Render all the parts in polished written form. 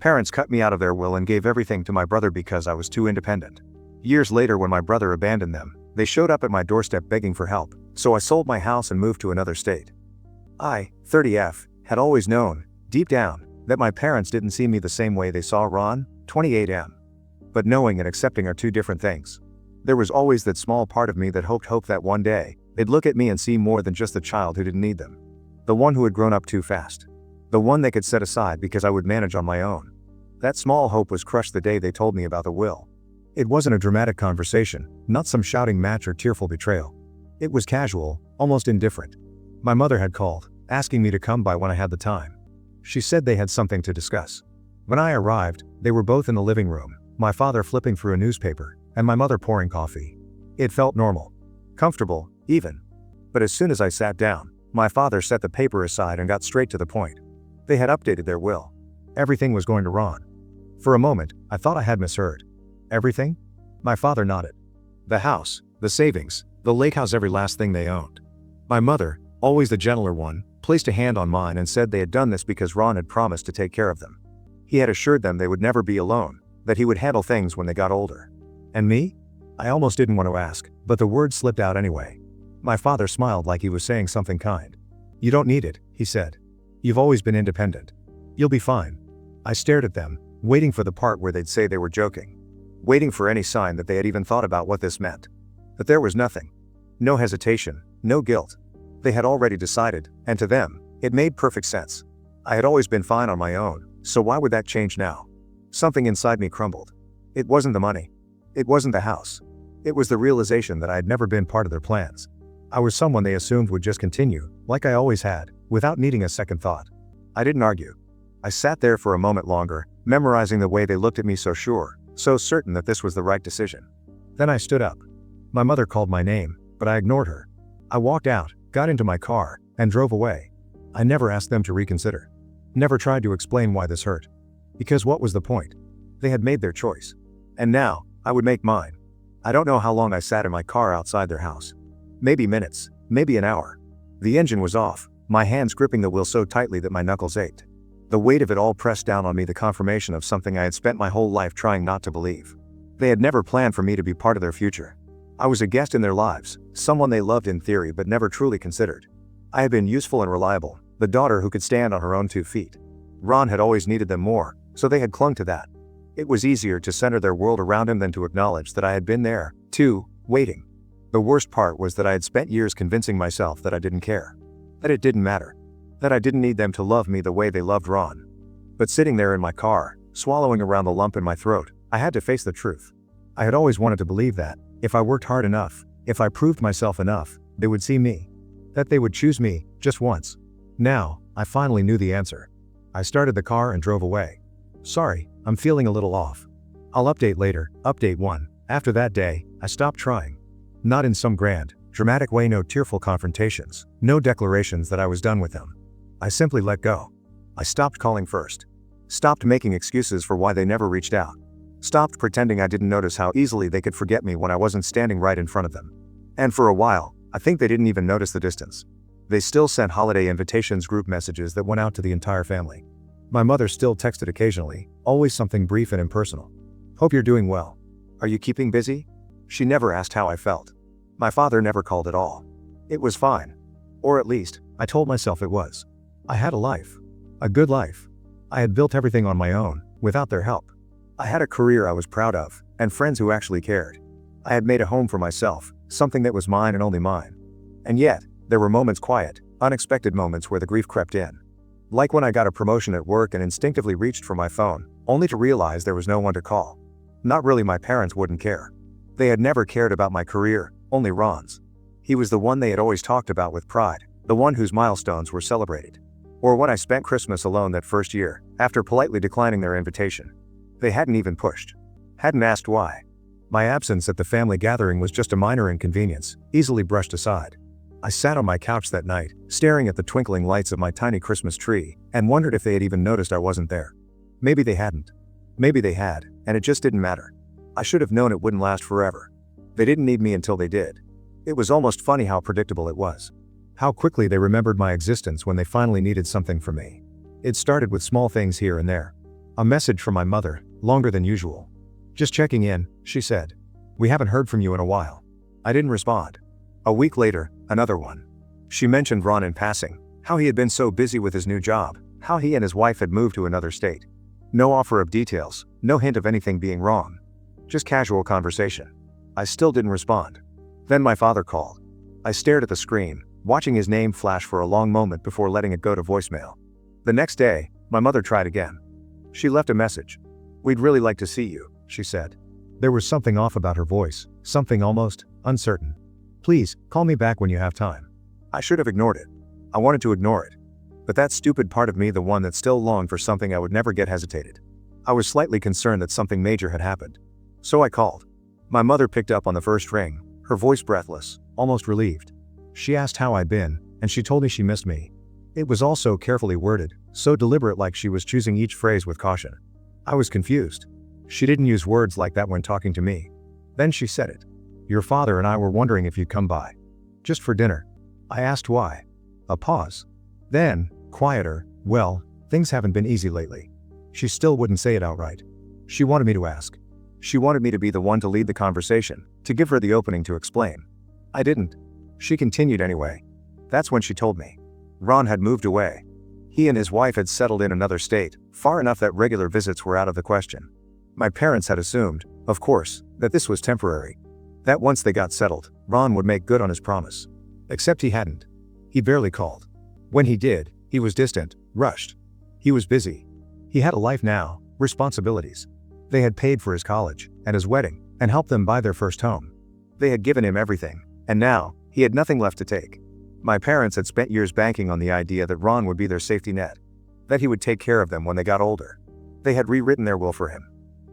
Parents cut me out of their will and gave everything to my brother because I was too independent. Years later, when my brother abandoned them, they showed up at my doorstep begging for help, so I sold my house and moved to another state. I, 30F, had always known, deep down, that my parents didn't see me the same way they saw Ron, 28M. But knowing and accepting are two different things. There was always that small part of me that hoped that one day, they'd look at me and see more than just the child who didn't need them. The one who had grown up too fast. The one they could set aside because I would manage on my own. That small hope was crushed the day they told me about the will. It wasn't a dramatic conversation, not some shouting match or tearful betrayal. It was casual, almost indifferent. My mother had called, asking me to come by when I had the time. She said they had something to discuss. When I arrived, they were both in the living room, my father flipping through a newspaper, and my mother pouring coffee. It felt normal. Comfortable, even. But as soon as I sat down, my father set the paper aside and got straight to the point. They had updated their will. Everything was going to Ron. For a moment, I thought I had misheard. Everything? My father nodded. The house, the savings, the lake house, every last thing they owned. My mother, always the gentler one, placed a hand on mine and said they had done this because Ron had promised to take care of them. He had assured them they would never be alone, that he would handle things when they got older. And me? I almost didn't want to ask, but the words slipped out anyway. My father smiled like he was saying something kind. You don't need it, he said. You've always been independent. You'll be fine. I stared at them, waiting for the part where they'd say they were joking. Waiting for any sign that they had even thought about what this meant. But there was nothing. No hesitation, no guilt. They had already decided, and to them, it made perfect sense. I had always been fine on my own, so why would that change now? Something inside me crumbled. It wasn't the money. It wasn't the house. It was the realization that I had never been part of their plans. I was someone they assumed would just continue, like I always had, without needing a second thought. I didn't argue. I sat there for a moment longer, memorizing the way they looked at me, so sure, so certain that this was the right decision. Then I stood up. My mother called my name, but I ignored her. I walked out, got into my car, and drove away. I never asked them to reconsider. Never tried to explain why this hurt. Because what was the point? They had made their choice. And now, I would make mine. I don't know how long I sat in my car outside their house. Maybe minutes, maybe an hour. The engine was off, my hands gripping the wheel so tightly that my knuckles ached. The weight of it all pressed down on me, the confirmation of something I had spent my whole life trying not to believe. They had never planned for me to be part of their future. I was a guest in their lives, someone they loved in theory but never truly considered. I had been useful and reliable, the daughter who could stand on her own 2 feet. Ron had always needed them more, so they had clung to that. It was easier to center their world around him than to acknowledge that I had been there, too, waiting. The worst part was that I had spent years convincing myself that I didn't care. That it didn't matter. That I didn't need them to love me the way they loved Ron. But sitting there in my car, swallowing around the lump in my throat, I had to face the truth. I had always wanted to believe that, if I worked hard enough, if I proved myself enough, they would see me. That they would choose me, just once. Now, I finally knew the answer. I started the car and drove away. Sorry, I'm feeling a little off. I'll update later, update 1. After that day, I stopped trying. Not in some grand, dramatic way, no tearful confrontations, no declarations that I was done with them. I simply let go. I stopped calling first. Stopped making excuses for why they never reached out. Stopped pretending I didn't notice how easily they could forget me when I wasn't standing right in front of them. And for a while, I think they didn't even notice the distance. They still sent holiday invitations, group messages that went out to the entire family. My mother still texted occasionally, always something brief and impersonal. Hope you're doing well. Are you keeping busy? She never asked how I felt. My father never called at all. It was fine. Or at least, I told myself it was. I had a life. A good life. I had built everything on my own, without their help. I had a career I was proud of, and friends who actually cared. I had made a home for myself, something that was mine and only mine. And yet, there were moments, quiet, unexpected moments where the grief crept in. Like when I got a promotion at work and instinctively reached for my phone, only to realize there was no one to call. Not really, my parents wouldn't care. They had never cared about my career, only Ron's. He was the one they had always talked about with pride, the one whose milestones were celebrated. Or when I spent Christmas alone that first year, after politely declining their invitation. They hadn't even pushed. Hadn't asked why. My absence at the family gathering was just a minor inconvenience, easily brushed aside. I sat on my couch that night, staring at the twinkling lights of my tiny Christmas tree, and wondered if they had even noticed I wasn't there. Maybe they hadn't. Maybe they had, and it just didn't matter. I should have known it wouldn't last forever. They didn't need me until they did. It was almost funny how predictable it was. How quickly they remembered my existence when they finally needed something from me. It started with small things here and there. A message from my mother, longer than usual. "Just checking in," she said. "We haven't heard from you in a while." I didn't respond. A week later, another one. She mentioned Ron in passing, how he had been so busy with his new job, how he and his wife had moved to another state. No offer of details, no hint of anything being wrong. Just casual conversation. I still didn't respond. Then my father called. I stared at the screen, watching his name flash for a long moment before letting it go to voicemail. The next day, my mother tried again. She left a message. "We'd really like to see you," she said. There was something off about her voice, something almost uncertain. "Please, call me back when you have time." I should have ignored it. I wanted to ignore it. But that stupid part of me, the one that still longed for something I would never get, hesitated. I was slightly concerned that something major had happened. So I called. My mother picked up on the first ring, her voice breathless, almost relieved. She asked how I'd been, and she told me she missed me. It was all so carefully worded, so deliberate, like she was choosing each phrase with caution. I was confused. She didn't use words like that when talking to me. Then she said it. "Your father and I were wondering if you'd come by. Just for dinner." I asked why. A pause. Then, quieter, "Well, things haven't been easy lately." She still wouldn't say it outright. She wanted me to ask. She wanted me to be the one to lead the conversation, to give her the opening to explain. I didn't. She continued anyway. That's when she told me. Ron had moved away. He and his wife had settled in another state, far enough that regular visits were out of the question. My parents had assumed, of course, that this was temporary. That once they got settled, Ron would make good on his promise. Except he hadn't. He barely called. When he did, he was distant, rushed. He was busy. He had a life now, responsibilities. They had paid for his college, and his wedding, and helped them buy their first home. They had given him everything, and now, he had nothing left to take. My parents had spent years banking on the idea that Ron would be their safety net. That he would take care of them when they got older. They had rewritten their will for him.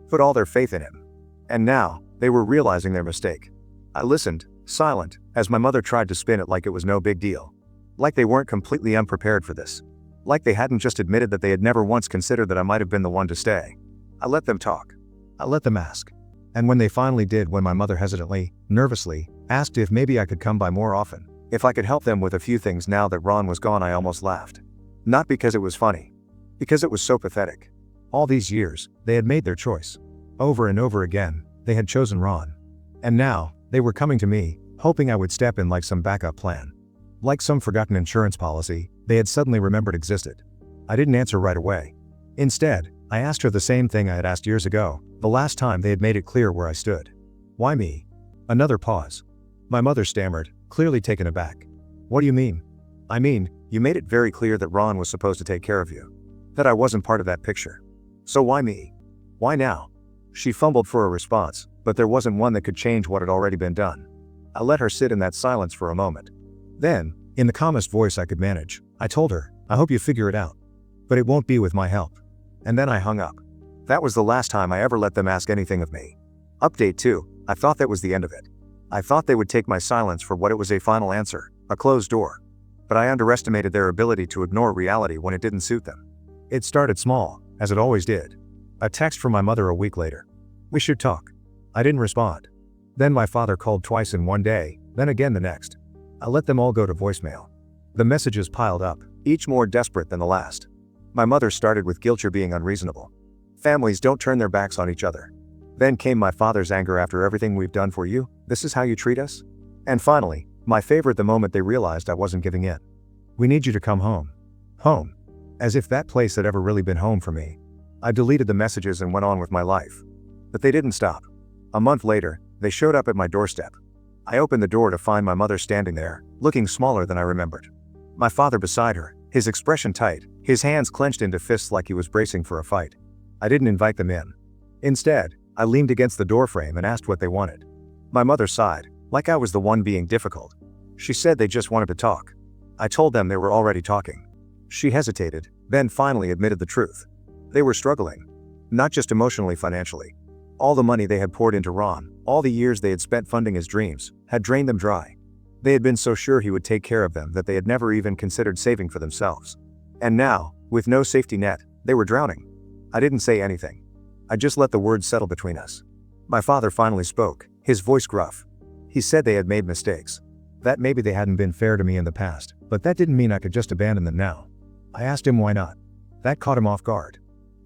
Put all their faith in him. And now, they were realizing their mistake. I listened, silent, as my mother tried to spin it like it was no big deal. Like they weren't completely unprepared for this. Like they hadn't just admitted that they had never once considered that I might have been the one to stay. I let them talk. I let them ask. And when they finally did, when my mother hesitantly, nervously, asked if maybe I could come by more often, if I could help them with a few things now that Ron was gone, I almost laughed. Not because it was funny. Because it was so pathetic. All these years, they had made their choice. Over and over again, they had chosen Ron. And now, they were coming to me, hoping I would step in like some backup plan. Like some forgotten insurance policy they had suddenly remembered existed. I didn't answer right away. Instead, I asked her the same thing I had asked years ago, the last time they had made it clear where I stood. "Why me?" Another pause. My mother stammered, clearly taken aback. "What do you mean?" "I mean, you made it very clear that Ron was supposed to take care of you. That I wasn't part of that picture. So why me? Why now?" She fumbled for a response, but there wasn't one that could change what had already been done. I let her sit in that silence for a moment. Then, in the calmest voice I could manage, I told her, "I hope you figure it out. But it won't be with my help." And then I hung up. That was the last time I ever let them ask anything of me. Update 2, I thought that was the end of it. I thought they would take my silence for what it was, a final answer, a closed door. But I underestimated their ability to ignore reality when it didn't suit them. It started small, as it always did. A text from my mother a week later. "We should talk." I didn't respond. Then my father called twice in one day, then again the next. I let them all go to voicemail. The messages piled up, each more desperate than the last. My mother started with guilt. "You're being unreasonable. Families don't turn their backs on each other." Then came my father's anger. "After everything we've done for you, this is how you treat us?" And finally, my favorite, the moment they realized I wasn't giving in. "We need you to come home." Home. As if that place had ever really been home for me. I deleted the messages and went on with my life. But they didn't stop. A month later, they showed up at my doorstep. I opened the door to find my mother standing there, looking smaller than I remembered. My father beside her, his expression tight, his hands clenched into fists like he was bracing for a fight. I didn't invite them in. Instead, I leaned against the doorframe and asked what they wanted. My mother sighed, like I was the one being difficult. She said they just wanted to talk. I told them they were already talking. She hesitated, then finally admitted the truth. They were struggling. Not just emotionally, financially. All the money they had poured into Ron, all the years they had spent funding his dreams, had drained them dry. They had been so sure he would take care of them that they had never even considered saving for themselves. And now, with no safety net, they were drowning. I didn't say anything. I just let the words settle between us. My father finally spoke, his voice gruff. He said they had made mistakes. That maybe they hadn't been fair to me in the past, but that didn't mean I could just abandon them now. I asked him why not. That caught him off guard.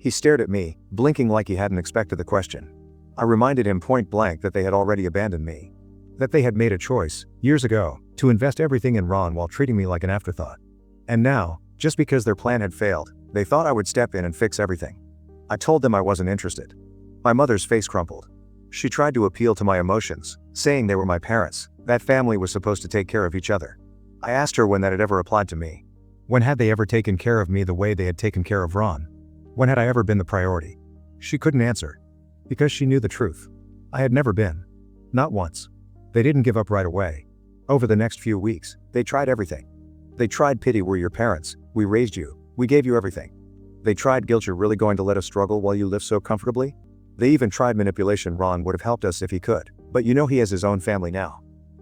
He stared at me, blinking like he hadn't expected the question. I reminded him point blank that they had already abandoned me. That they had made a choice, years ago, to invest everything in Ron while treating me like an afterthought. And now, just because their plan had failed, they thought I would step in and fix everything. I told them I wasn't interested. My mother's face crumpled. She tried to appeal to my emotions, saying they were my parents, that family was supposed to take care of each other. I asked her when that had ever applied to me. When had they ever taken care of me the way they had taken care of Ron? When had I ever been the priority? She couldn't answer. Because she knew the truth. I had never been. Not once. They didn't give up right away. Over the next few weeks, they tried everything. They tried pity, we're your parents, we raised you, we gave you everything. They tried guilt, you're really going to let us struggle while you live so comfortably? They even tried manipulation, Ron would have helped us if he could, but you know he has his own family now.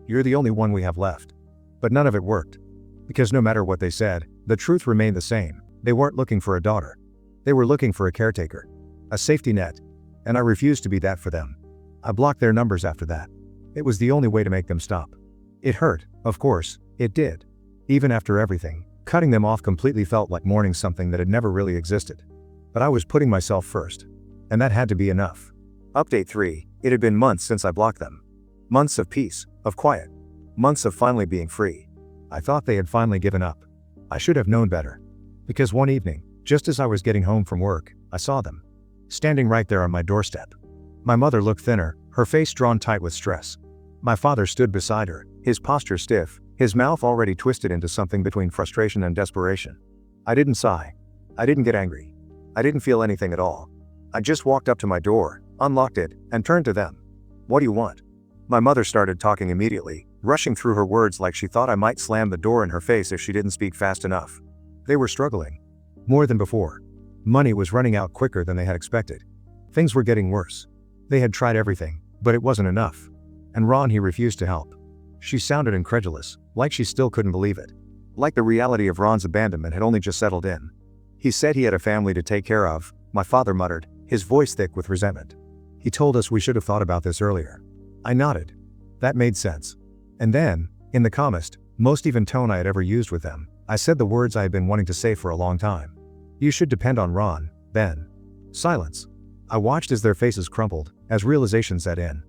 You're the only one we have left. But none of it worked. Because no matter what they said, the truth remained the same. They weren't looking for a daughter. They were looking for a caretaker. A safety net. And I refused to be that for them. I blocked their numbers after that. It was the only way to make them stop. It hurt, of course, it did. Even after everything, cutting them off completely felt like mourning something that had never really existed. But I was putting myself first. And that had to be enough. Update 3, it had been months since I blocked them. Months of peace, of quiet. Months of finally being free. I thought they had finally given up. I should have known better. Because one evening, just as I was getting home from work, I saw them. Standing right there on my doorstep. My mother looked thinner, her face drawn tight with stress. My father stood beside her, his posture stiff, his mouth already twisted into something between frustration and desperation. I didn't sigh. I didn't get angry. I didn't feel anything at all. I just walked up to my door, unlocked it, and turned to them. What do you want? My mother started talking immediately, rushing through her words like she thought I might slam the door in her face if she didn't speak fast enough. They were struggling. More than before. Money was running out quicker than they had expected. Things were getting worse. They had tried everything, but it wasn't enough. And Ron, he refused to help. She sounded incredulous, like she still couldn't believe it. Like the reality of Ron's abandonment had only just settled in. He said he had a family to take care of, my father muttered, his voice thick with resentment. He told us we should have thought about this earlier. I nodded. That made sense. And then, in the calmest, most even tone I had ever used with them, I said the words I had been wanting to say for a long time. You should depend on Ron, Ben. Silence. I watched as their faces crumpled, as realization set in.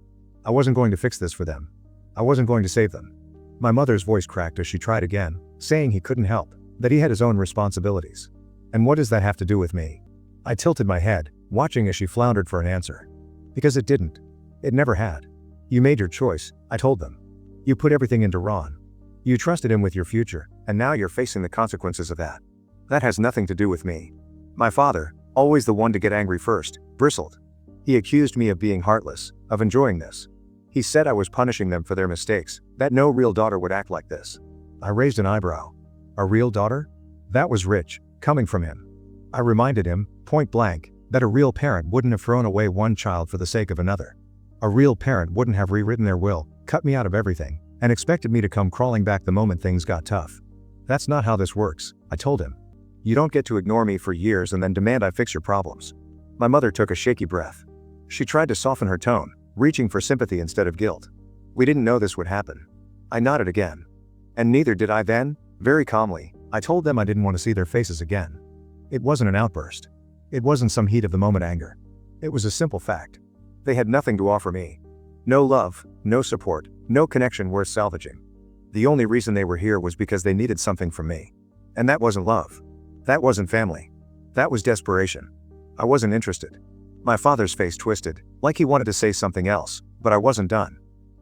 I wasn't going to fix this for them. I wasn't going to save them. My mother's voice cracked as she tried again, saying he couldn't help, that he had his own responsibilities. And what does that have to do with me? I tilted my head, watching as she floundered for an answer. Because it didn't. It never had. You made your choice, I told them. You put everything into Ron. You trusted him with your future, and now you're facing the consequences of that. That has nothing to do with me. My father, always the one to get angry first, bristled. He accused me of being heartless, of enjoying this. He said I was punishing them for their mistakes, that no real daughter would act like this. I raised an eyebrow. A real daughter? That was rich, coming from him. I reminded him, point blank, that a real parent wouldn't have thrown away one child for the sake of another. A real parent wouldn't have rewritten their will, cut me out of everything, and expected me to come crawling back the moment things got tough. That's not how this works, I told him. You don't get to ignore me for years and then demand I fix your problems. My mother took a shaky breath. She tried to soften her tone, reaching for sympathy instead of guilt. We didn't know this would happen. I nodded again. And neither did I then. Very calmly, I told them I didn't want to see their faces again. It wasn't an outburst. It wasn't some heat of the moment anger. It was a simple fact. They had nothing to offer me. No love, no support, no connection worth salvaging. The only reason they were here was because they needed something from me. And that wasn't love. That wasn't family. That was desperation. I wasn't interested. My father's face twisted, like he wanted to say something else, but I wasn't done.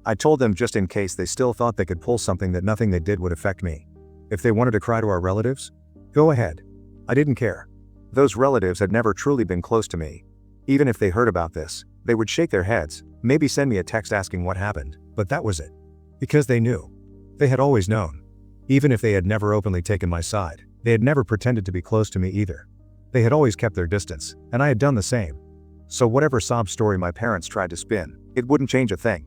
I told them just in case they still thought they could pull something that nothing they did would affect me. If they wanted to cry to our relatives, go ahead. I didn't care. Those relatives had never truly been close to me. Even if they heard about this, they would shake their heads, maybe send me a text asking what happened, but that was it. Because they knew. They had always known. Even if they had never openly taken my side, they had never pretended to be close to me either. They had always kept their distance, and I had done the same. So whatever sob story my parents tried to spin, it wouldn't change a thing.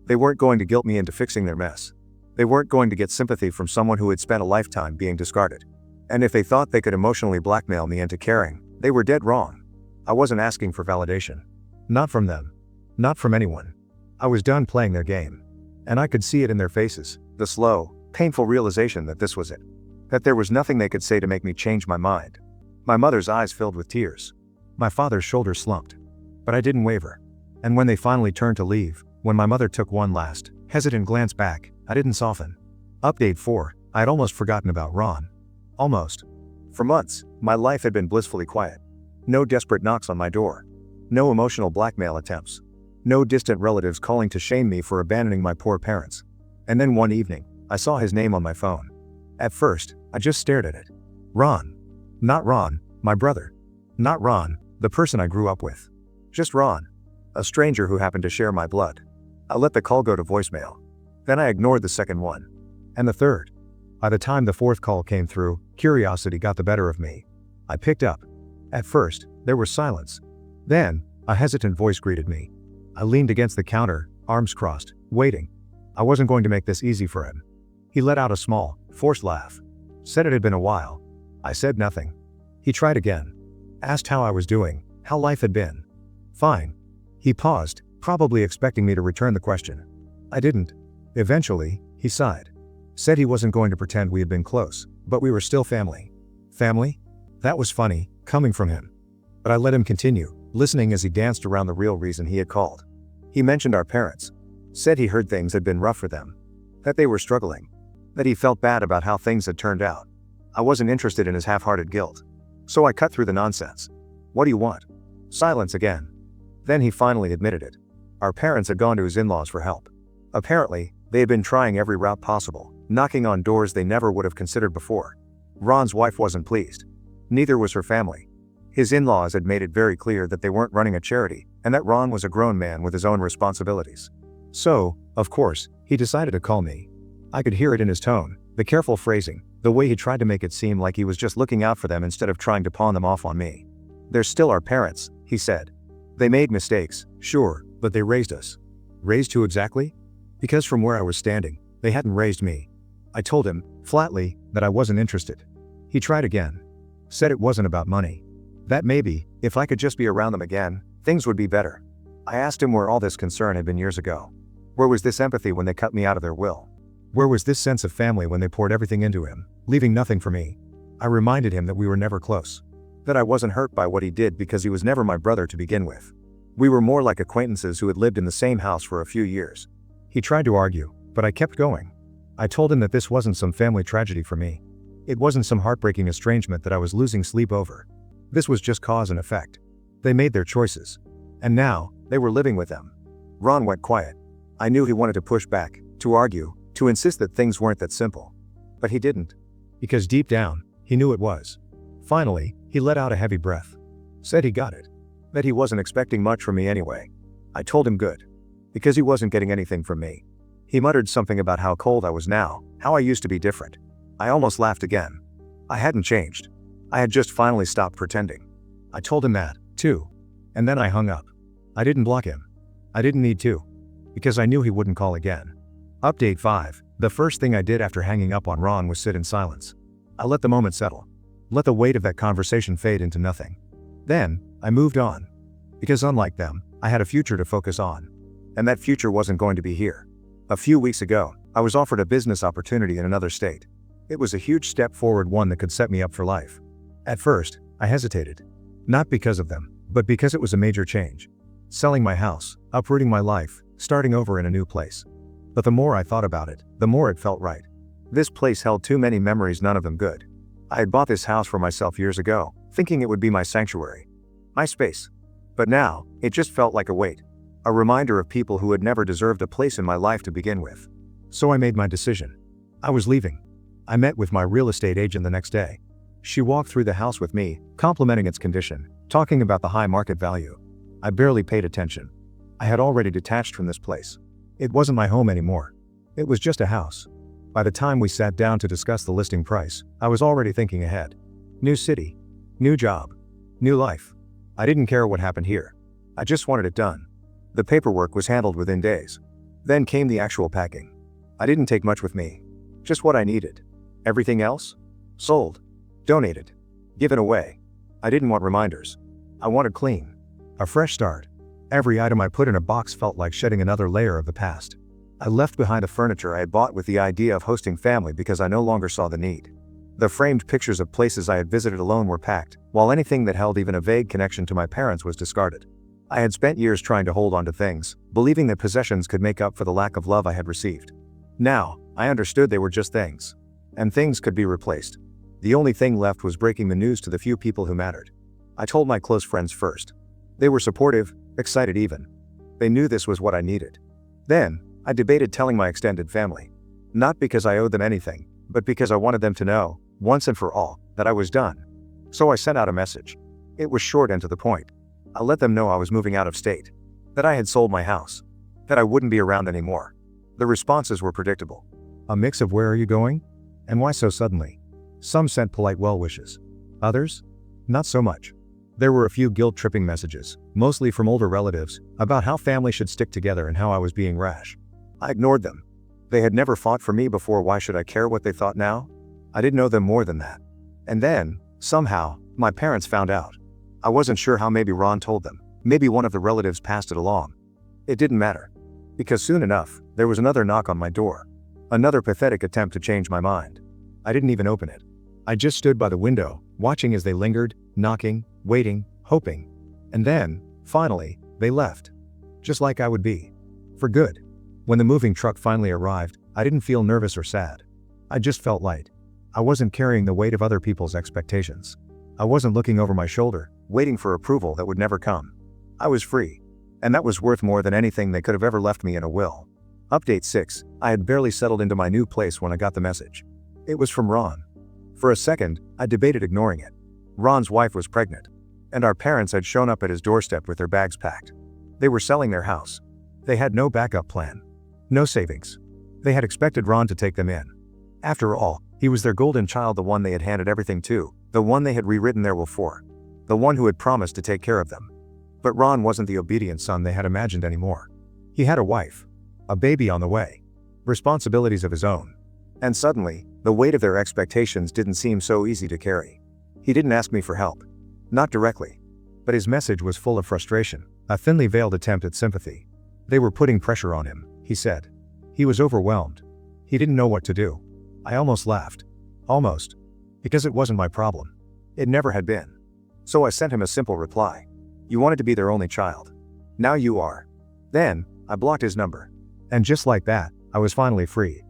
They weren't going to guilt me into fixing their mess. They weren't going to get sympathy from someone who had spent a lifetime being discarded. And if they thought they could emotionally blackmail me into caring, they were dead wrong. I wasn't asking for validation. Not from them. Not from anyone. I was done playing their game. And I could see it in their faces, the slow, painful realization that this was it. That there was nothing they could say to make me change my mind. My mother's eyes filled with tears. My father's shoulders slumped. But I didn't waver. And when they finally turned to leave, when my mother took one last, hesitant glance back, I didn't soften. Update 4. I had almost forgotten about Ron. Almost. For months, my life had been blissfully quiet. No desperate knocks on my door. No emotional blackmail attempts. No distant relatives calling to shame me for abandoning my poor parents. And then one evening, I saw his name on my phone. At first, I just stared at it. Ron. Not Ron, my brother. Not Ron, the person I grew up with. Just Ron. A stranger who happened to share my blood. I let the call go to voicemail. Then I ignored the second one. And the third. By the time the fourth call came through, curiosity got the better of me. I picked up. At first, there was silence. Then, a hesitant voice greeted me. I leaned against the counter, arms crossed, waiting. I wasn't going to make this easy for him. He let out a small, forced laugh. Said it had been a while. I said nothing. He tried again. Asked how I was doing, how life had been. Fine. He paused, probably expecting me to return the question. I didn't. Eventually, he sighed. Said he wasn't going to pretend we had been close, but we were still family. Family? That was funny, coming from him. But I let him continue, listening as he danced around the real reason he had called. He mentioned our parents. Said he heard things had been rough for them. That they were struggling. That he felt bad about how things had turned out. I wasn't interested in his half-hearted guilt. So I cut through the nonsense. What do you want? Silence again. Then he finally admitted it. Our parents had gone to his in-laws for help. Apparently, they had been trying every route possible, knocking on doors they never would have considered before. Ron's wife wasn't pleased. Neither was her family. His in-laws had made it very clear that they weren't running a charity, and that Ron was a grown man with his own responsibilities. So, of course, he decided to call me. I could hear it in his tone, the careful phrasing, the way he tried to make it seem like he was just looking out for them instead of trying to pawn them off on me. They're still our parents, he said. They made mistakes, sure, but they raised us. Raised who exactly? Because from where I was standing, they hadn't raised me. I told him, flatly, that I wasn't interested. He tried again. Said it wasn't about money. That maybe, if I could just be around them again, things would be better. I asked him where all this concern had been years ago. Where was this empathy when they cut me out of their will? Where was this sense of family when they poured everything into him, leaving nothing for me? I reminded him that we were never close. That I wasn't hurt by what he did because he was never my brother to begin with. We were more like acquaintances who had lived in the same house for a few years. He tried to argue, but I kept going. I told him that this wasn't some family tragedy for me. It wasn't some heartbreaking estrangement that I was losing sleep over. This was just cause and effect. They made their choices. And now, they were living with them. Ron went quiet. I knew he wanted to push back, to argue, to insist that things weren't that simple. But he didn't. Because deep down, he knew it was. Finally, he let out a heavy breath. Said he got it. That he wasn't expecting much from me anyway. I told him good. Because he wasn't getting anything from me. He muttered something about how cold I was now, how I used to be different. I almost laughed again. I hadn't changed. I had just finally stopped pretending. I told him that, too. And then I hung up. I didn't block him. I didn't need to. Because I knew he wouldn't call again. Update 5. The first thing I did after hanging up on Ron was sit in silence. I let the moment settle. Let the weight of that conversation fade into nothing. Then, I moved on. Because unlike them, I had a future to focus on. And that future wasn't going to be here. A few weeks ago, I was offered a business opportunity in another state. It was a huge step forward, one that could set me up for life. At first, I hesitated. Not because of them, but because it was a major change. Selling my house, uprooting my life, starting over in a new place. But the more I thought about it, the more it felt right. This place held too many memories, none of them good. I had bought this house for myself years ago, thinking it would be my sanctuary. My space. But now, it just felt like a weight. A reminder of people who had never deserved a place in my life to begin with. So I made my decision. I was leaving. I met with my real estate agent the next day. She walked through the house with me, complimenting its condition, talking about the high market value. I barely paid attention. I had already detached from this place. It wasn't my home anymore. It was just a house. By the time we sat down to discuss the listing price, I was already thinking ahead. New city. New job. New life. I didn't care what happened here. I just wanted it done. The paperwork was handled within days. Then came the actual packing. I didn't take much with me. Just what I needed. Everything else? Sold. Donated. Given away. I didn't want reminders. I wanted clean. A fresh start. Every item I put in a box felt like shedding another layer of the past. I left behind the furniture I had bought with the idea of hosting family because I no longer saw the need. The framed pictures of places I had visited alone were packed, while anything that held even a vague connection to my parents was discarded. I had spent years trying to hold on to things, believing that possessions could make up for the lack of love I had received. Now, I understood they were just things. And things could be replaced. The only thing left was breaking the news to the few people who mattered. I told my close friends first. They were supportive, excited even. They knew this was what I needed. Then, I debated telling my extended family. Not because I owed them anything, but because I wanted them to know, once and for all, that I was done. So I sent out a message. It was short and to the point. I let them know I was moving out of state. That I had sold my house. That I wouldn't be around anymore. The responses were predictable. A mix of "where are you going?" and "why so suddenly?" Some sent polite well wishes. Others? Not so much. There were a few guilt-tripping messages, mostly from older relatives, about how family should stick together and how I was being rash. I ignored them. They had never fought for me before, why should I care what they thought now? I didn't know them more than that. And then, somehow, my parents found out. I wasn't sure how. Maybe Ron told them. Maybe one of the relatives passed it along. It didn't matter. Because soon enough, there was another knock on my door. Another pathetic attempt to change my mind. I didn't even open it. I just stood by the window, watching as they lingered, knocking, waiting, hoping. And then, finally, they left. Just like I would be. For good. When the moving truck finally arrived, I didn't feel nervous or sad. I just felt light. I wasn't carrying the weight of other people's expectations. I wasn't looking over my shoulder, waiting for approval that would never come. I was free. And that was worth more than anything they could have ever left me in a will. Update 6. I had barely settled into my new place when I got the message. It was from Ron. For a second, I debated ignoring it. Ron's wife was pregnant. And our parents had shown up at his doorstep with their bags packed. They were selling their house. They had no backup plan. No savings. They had expected Ron to take them in. After all, he was their golden child, the one they had handed everything to, the one they had rewritten their will for. The one who had promised to take care of them. But Ron wasn't the obedient son they had imagined anymore. He had a wife. A baby on the way. Responsibilities of his own. And suddenly, the weight of their expectations didn't seem so easy to carry. He didn't ask me for help. Not directly. But his message was full of frustration, a thinly veiled attempt at sympathy. They were putting pressure on him, he said. He was overwhelmed. He didn't know what to do. I almost laughed. Almost. Because it wasn't my problem. It never had been. So I sent him a simple reply. You wanted to be their only child. Now you are. Then, I blocked his number. And just like that, I was finally free.